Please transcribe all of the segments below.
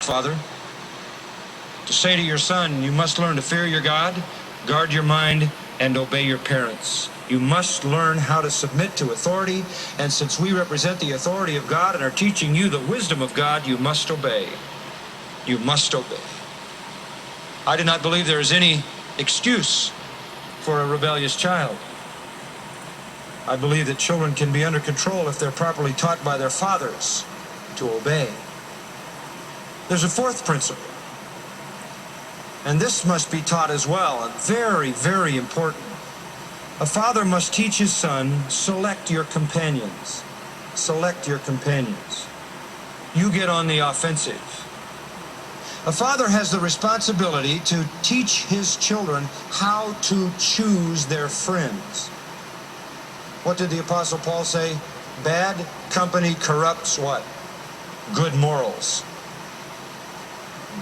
Father, to say to your son, you must learn to fear your God, guard your mind, and obey your parents. You must learn how to submit to authority, and since we represent the authority of God and are teaching you the wisdom of God, you must obey. You must obey. I do not believe there is any excuse for a rebellious child. I believe that children can be under control if they're properly taught by their fathers to obey. There's a fourth principle, and this must be taught as well, and very, very important. A father must teach his son, select your companions. Select your companions. You get on the offensive. A father has the responsibility to teach his children how to choose their friends. What did the Apostle Paul say? Bad company corrupts what? Good morals.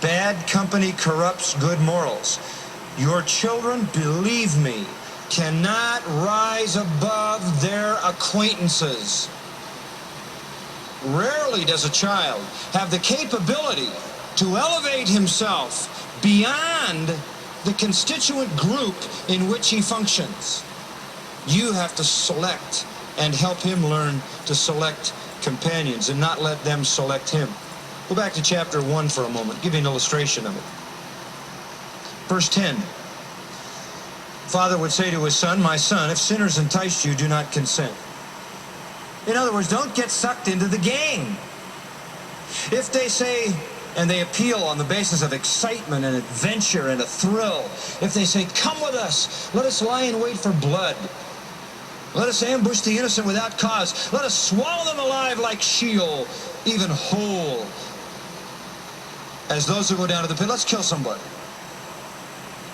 Bad company corrupts good morals. Your children, believe me, cannot rise above their acquaintances. Rarely does a child have the capability to elevate himself beyond the constituent group in which he functions. You have to select and help him learn to select companions and not let them select him. Go back to chapter 1 for a moment. Give you an illustration of it. Verse 10. Father would say to his son, my son, if sinners entice you, do not consent. In other words, don't get sucked into the gang. If they say, and they appeal on the basis of excitement and adventure and a thrill, if they say, come with us, let us lie in wait for blood. Let us ambush the innocent without cause. Let us swallow them alive like Sheol, even whole. As those who go down to the pit, let's kill somebody.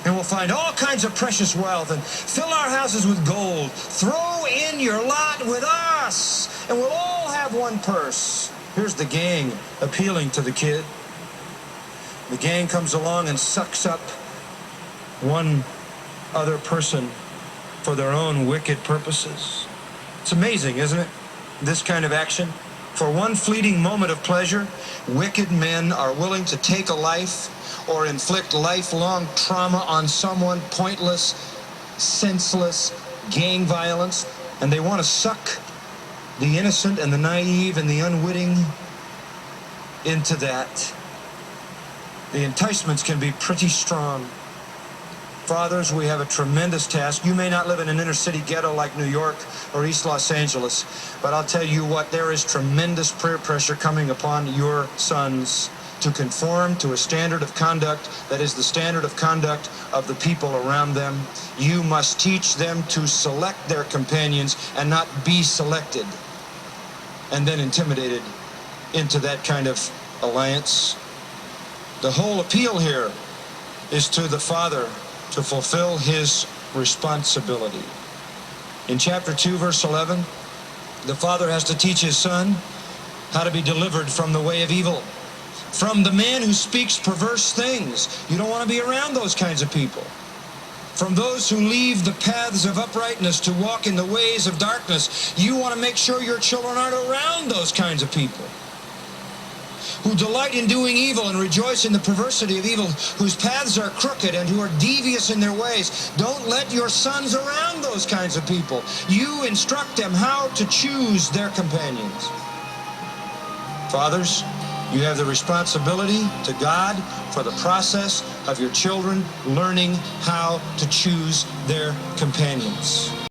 And we'll find all kinds of precious wealth and fill our houses with gold. Throw in your lot with us, and we'll all have one purse. Here's the gang appealing to the kid. The gang comes along and sucks up one other person for their own wicked purposes. It's amazing, isn't it? This kind of action. For one fleeting moment of pleasure, wicked men are willing to take a life or inflict lifelong trauma on someone, pointless, senseless gang violence, and they want to suck the innocent and the naive and the unwitting into that. The enticements can be pretty strong. Fathers, we have a tremendous task. You may not live in an inner city ghetto like New York or East Los Angeles, but I'll tell you what, there is tremendous peer pressure coming upon your sons to conform to a standard of conduct that is the standard of conduct of the people around them. You must teach them to select their companions and not be selected and then intimidated into that kind of alliance. The whole appeal here is to the father to fulfill his responsibility. In chapter 2, verse 11, the father has to teach his son how to be delivered from the way of evil, from the man who speaks perverse things. You don't want to be around those kinds of people. From those who leave the paths of uprightness to walk in the ways of darkness. You want to make sure your children aren't around those kinds of people who delight in doing evil and rejoice in the perversity of evil, whose paths are crooked and who are devious in their ways. Don't let your sons around those kinds of people. You instruct them how to choose their companions. Fathers, you have the responsibility to God for the process of your children learning how to choose their companions.